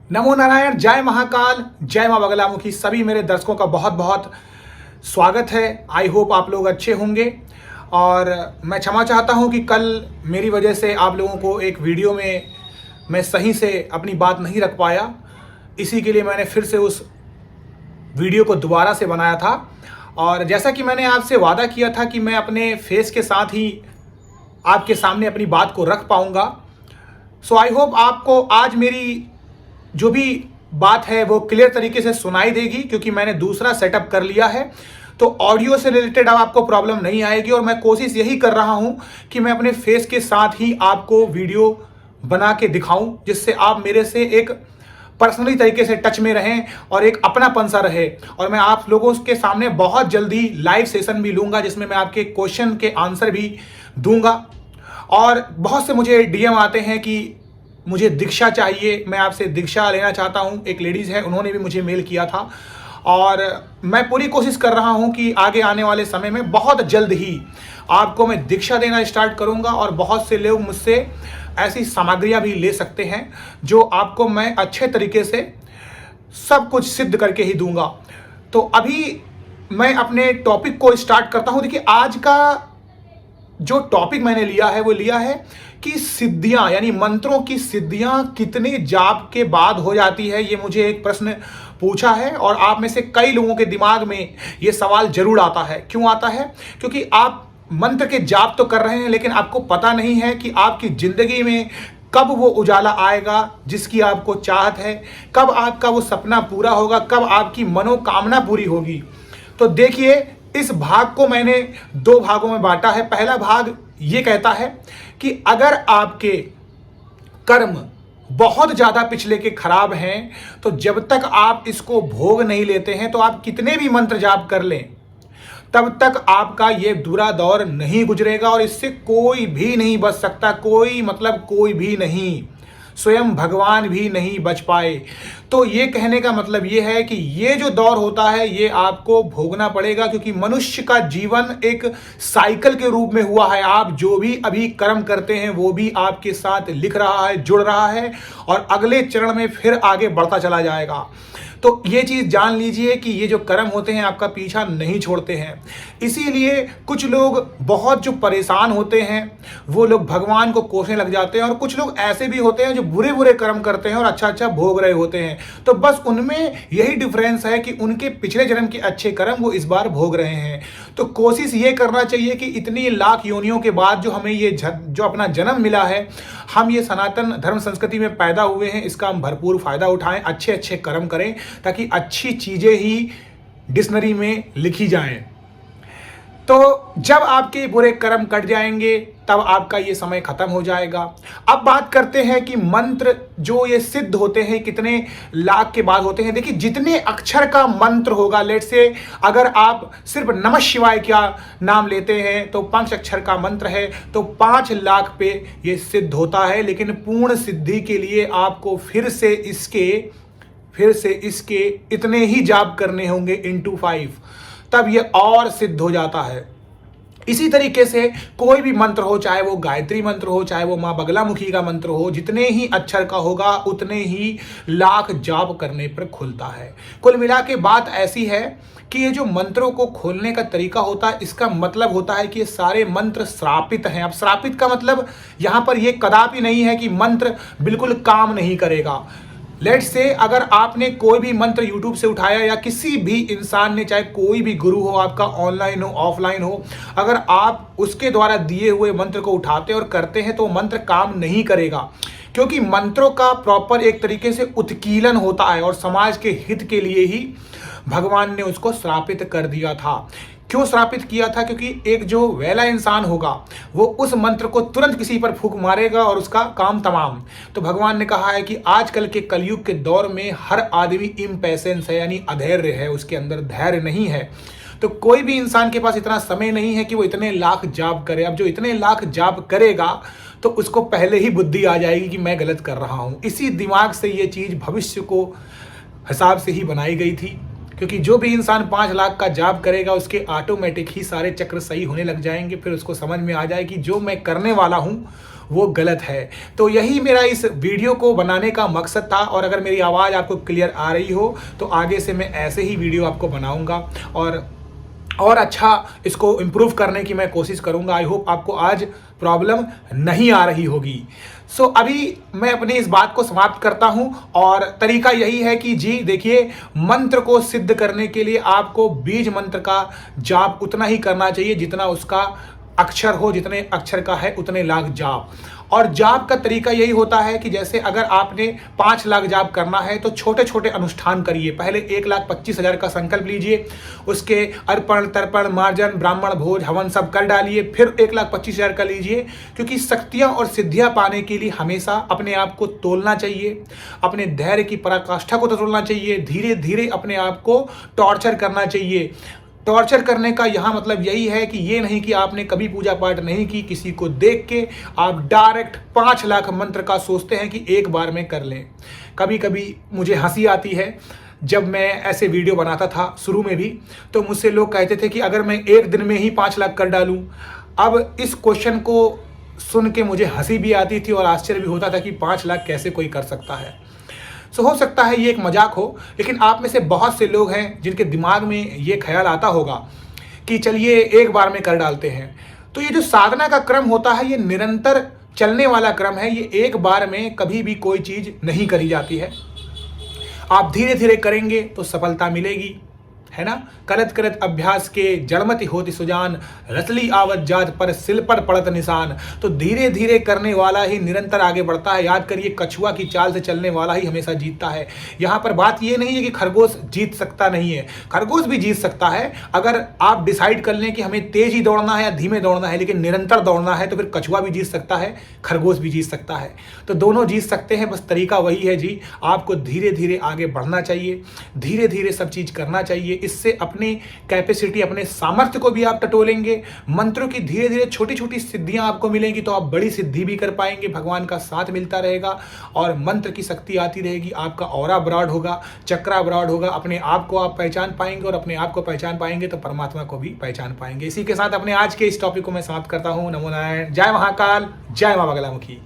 नमो नारायण, जय महाकाल, जय माँ बगलामुखी। सभी मेरे दर्शकों का बहुत बहुत स्वागत है। आई होप आप लोग अच्छे होंगे। और मैं क्षमा चाहता हूँ कि कल मेरी वजह से आप लोगों को एक वीडियो में मैं सही से अपनी बात नहीं रख पाया। इसी के लिए मैंने फिर से उस वीडियो को दोबारा से बनाया था। और जैसा कि मैंने आपसे वादा किया था कि मैं अपने फेस के साथ ही आपके सामने अपनी बात को रख पाऊँगा। सो आई होप आपको आज मेरी जो भी बात है वो क्लियर तरीके से सुनाई देगी, क्योंकि मैंने दूसरा सेटअप कर लिया है। तो ऑडियो से रिलेटेड अब आपको प्रॉब्लम नहीं आएगी। और मैं कोशिश यही कर रहा हूं कि मैं अपने फेस के साथ ही आपको वीडियो बना के दिखाऊं, जिससे आप मेरे से एक पर्सनली तरीके से टच में रहें और एक अपनापन सा रहे। और मैं आप लोगों के सामने बहुत जल्दी लाइव सेशन भी लूंगा, जिसमें मैं आपके क्वेश्चन के आंसर भी दूंगा। और बहुत से मुझे डीएम आते हैं कि मुझे दीक्षा चाहिए, मैं आपसे दीक्षा लेना चाहता हूं। एक लेडीज़ है, उन्होंने भी मुझे मेल किया था। और मैं पूरी कोशिश कर रहा हूं कि आगे आने वाले समय में बहुत जल्द ही आपको मैं दीक्षा देना स्टार्ट करूंगा। और बहुत से लोग मुझसे ऐसी सामग्रियां भी ले सकते हैं जो आपको मैं अच्छे तरीके से सब कुछ सिद्ध करके ही दूंगा। तो अभी मैं अपने टॉपिक को स्टार्ट करता हूं। देखिए, आज का जो टॉपिक मैंने लिया है वो लिया है कि सिद्धियां, यानी मंत्रों की सिद्धियां कितने जाप के बाद हो जाती है। ये मुझे एक प्रश्न पूछा है और आप में से कई लोगों के दिमाग में ये सवाल जरूर आता है। क्यों आता है? क्योंकि आप मंत्र के जाप तो कर रहे हैं, लेकिन आपको पता नहीं है कि आपकी जिंदगी में कब वो उजाला आएगा जिसकी आपको चाहत है, कब आपका वो सपना पूरा होगा, कब आपकी मनोकामना पूरी होगी। तो देखिए, इस भाग को मैंने दो भागों में बांटा है। पहला भाग ये कहता है कि अगर आपके कर्म बहुत ज्यादा पिछले के खराब हैं, तो जब तक आप इसको भोग नहीं लेते हैं, तो आप कितने भी मंत्र जाप कर लें, तब तक आपका ये बुरा दौर नहीं गुजरेगा। और इससे कोई भी नहीं बच सकता, कोई मतलब कोई भी नहीं, स्वयं भगवान भी नहीं बच पाए। तो ये कहने का मतलब ये है कि ये जो दौर होता है ये आपको भोगना पड़ेगा, क्योंकि मनुष्य का जीवन एक साइकिल के रूप में हुआ है। आप जो भी अभी कर्म करते हैं वो भी आपके साथ लिख रहा है, जुड़ रहा है, और अगले चरण में फिर आगे बढ़ता चला जाएगा। तो ये चीज जान लीजिए कि ये जो कर्म होते हैं आपका पीछा नहीं छोड़ते हैं। इसीलिए कुछ लोग बहुत जो परेशान होते हैं वो लोग भगवान को कोसने लग जाते हैं, और कुछ लोग ऐसे भी होते हैं जो बुरे बुरे कर्म करते हैं और अच्छा अच्छा भोग रहे होते हैं। तो बस उनमें यही डिफरेंस है कि उनके पिछले जन्म के अच्छे कर्म वो इस बार भोग रहे हैं। तो कोशिश ये करना चाहिए कि इतनी लाख योनियों के बाद जो हमें ये जो अपना जन्म मिला है, हम ये सनातन धर्म संस्कृति में पैदा हुए हैं, इसका हम भरपूर फायदा उठाएं, अच्छे अच्छे कर्म करें, ताकि अच्छी चीजें ही डिक्शनरी में लिखी जाएं। तो जब आपके बुरे कर्म कट जाएंगे तब आपका ये समय खत्म हो जाएगा। अब बात करते हैं कि मंत्र जो ये सिद्ध होते हैं कितने लाख के बाद होते हैं। देखिए, जितने अक्षर का मंत्र होगा, लेट से अगर आप सिर्फ नमः शिवाय का नाम लेते हैं तो 5 अक्षर का मंत्र है, तो 5 लाख पे ये सिद्ध होता है। लेकिन पूर्ण सिद्धि के लिए आपको फिर से इसके इतने ही जाप करने होंगे इंटू 5, तब ये और सिद्ध हो जाता है। इसी तरीके से कोई भी मंत्र हो, चाहे वो गायत्री मंत्र हो, चाहे वो माँ बगलामुखी का मंत्र हो, जितने ही अक्षर का होगा उतने ही लाख जाप करने पर खुलता है। कुल मिला के बात ऐसी है कि ये जो मंत्रों को खोलने का तरीका होता है, इसका मतलब होता है कि ये सारे मंत्र श्रापित हैं। अब श्रापित का मतलब यहाँ पर ये कदापि नहीं है कि मंत्र बिल्कुल काम नहीं करेगा। लेट्स से अगर आपने कोई भी मंत्र YouTube से उठाया, या किसी भी इंसान ने, चाहे कोई भी गुरु हो आपका, ऑनलाइन हो ऑफलाइन हो, अगर आप उसके द्वारा दिए हुए मंत्र को उठाते और करते हैं तो मंत्र काम नहीं करेगा। क्योंकि मंत्रों का प्रॉपर एक तरीके से उत्कीलन होता है, और समाज के हित के लिए ही भगवान ने उसको श्रापित कर दिया था। क्यों श्रापित किया था? क्योंकि एक जो वेला इंसान होगा वो उस मंत्र को तुरंत किसी पर फूंक मारेगा और उसका काम तमाम। तो भगवान ने कहा है कि आजकल के कलयुग के दौर में हर आदमी इम्पेशेंस है, यानी अधैर्य है, उसके अंदर धैर्य नहीं है। तो कोई भी इंसान के पास इतना समय नहीं है कि वो इतने लाख जाप करे। अब जो इतने लाख जाप करेगा तो उसको पहले ही बुद्धि आ जाएगी कि मैं गलत कर रहा हूँ। इसी दिमाग से ये चीज़ भविष्य को हिसाब से ही बनाई गई थी, क्योंकि जो भी इंसान 5 लाख का जाप करेगा उसके ऑटोमेटिक ही सारे चक्र सही होने लग जाएंगे। फिर उसको समझ में आ जाए कि जो मैं करने वाला हूँ वो गलत है। तो यही मेरा इस वीडियो को बनाने का मकसद था, और अगर मेरी आवाज़ आपको क्लियर आ रही हो तो आगे से मैं ऐसे ही वीडियो आपको बनाऊंगा और अच्छा इसको इम्प्रूव करने की मैं कोशिश करूंगा। आई होप आपको आज प्रॉब्लम नहीं आ रही होगी। अभी मैं अपनी इस बात को समाप्त करता हूं, और तरीका यही है कि जी देखिए, मंत्र को सिद्ध करने के लिए आपको बीज मंत्र का जाप उतना ही करना चाहिए जितना उसका अक्षर हो, जितने अक्षर का है उतने लाख जाप। और जाप का तरीका यही होता है कि जैसे अगर आपने 5 लाख जाप करना है तो छोटे छोटे अनुष्ठान करिए। पहले 1,25,000 का संकल्प लीजिए, उसके अर्पण तर्पण मार्जन ब्राह्मण भोज हवन सब कर डालिए, फिर 1,25,000 का लीजिए। क्योंकि शक्तियां और सिद्धियां पाने के लिए हमेशा अपने आप को तोलना चाहिए, अपने धैर्य की पराकाष्ठा को तोलना चाहिए, धीरे धीरे अपने आप को टॉर्चर करना चाहिए। टॉर्चर करने का यहाँ मतलब यही है कि ये नहीं कि आपने कभी पूजा पाठ नहीं की, किसी को देख के आप डायरेक्ट 5 लाख मंत्र का सोचते हैं कि एक बार में कर लें। कभी कभी मुझे हंसी आती है, जब मैं ऐसे वीडियो बनाता था शुरू में भी, तो मुझसे लोग कहते थे कि अगर मैं एक दिन में ही 5 लाख कर डालूं। अब इस क्वेश्चन को सुन के मुझे हंसी भी आती थी और आश्चर्य भी होता था कि 5 लाख कैसे कोई कर सकता है। हो सकता है ये एक मजाक हो, लेकिन आप में से बहुत से लोग हैं जिनके दिमाग में ये ख्याल आता होगा कि चलिए एक बार में कर डालते हैं। तो ये जो साधना का क्रम होता है ये निरंतर चलने वाला क्रम है, ये एक बार में कभी भी कोई चीज़ नहीं करी जाती है। आप धीरे धीरे करेंगे तो सफलता मिलेगी, है ना। करत करत अभ्यास के जड़मति होती सुजान, रसली आवत जात पर सिल पर पड़त निशान। तो धीरे धीरे करने वाला ही निरंतर आगे बढ़ता है। याद करिए, कछुआ की चाल से चलने वाला ही हमेशा जीतता है। यहाँ पर बात ये नहीं है कि खरगोश जीत सकता नहीं है, खरगोश भी जीत सकता है अगर आप डिसाइड कर लें कि हमें तेज ही दौड़ना है या धीमे दौड़ना है। लेकिन निरंतर दौड़ना है तो फिर कछुआ भी जीत सकता है, खरगोश भी जीत सकता है। तो दोनों जीत सकते हैं, बस तरीका वही है जी, आपको धीरे धीरे आगे बढ़ना चाहिए, धीरे धीरे सब चीज़ करना चाहिए। इससे अपनी कैपेसिटी, अपने सामर्थ्य को भी आप टटोलेंगे। मंत्रों की धीरे धीरे छोटी छोटी सिद्धियां आपको मिलेंगी तो आप बड़ी सिद्धि भी कर पाएंगे। भगवान का साथ मिलता रहेगा और मंत्र की शक्ति आती रहेगी। आपका ऑरा ब्रॉड होगा, चक्रा ब्रॉड होगा। अपने आप को आप पहचान पाएंगे, और अपने आप को पहचान पाएंगे तो परमात्मा को भी पहचान पाएंगे। इसी के साथ अपने आज के इस टॉपिक को मैं समाप्त करता हूँ। नमो नारायण, जय महाकाल, जय मां बगलामुखी।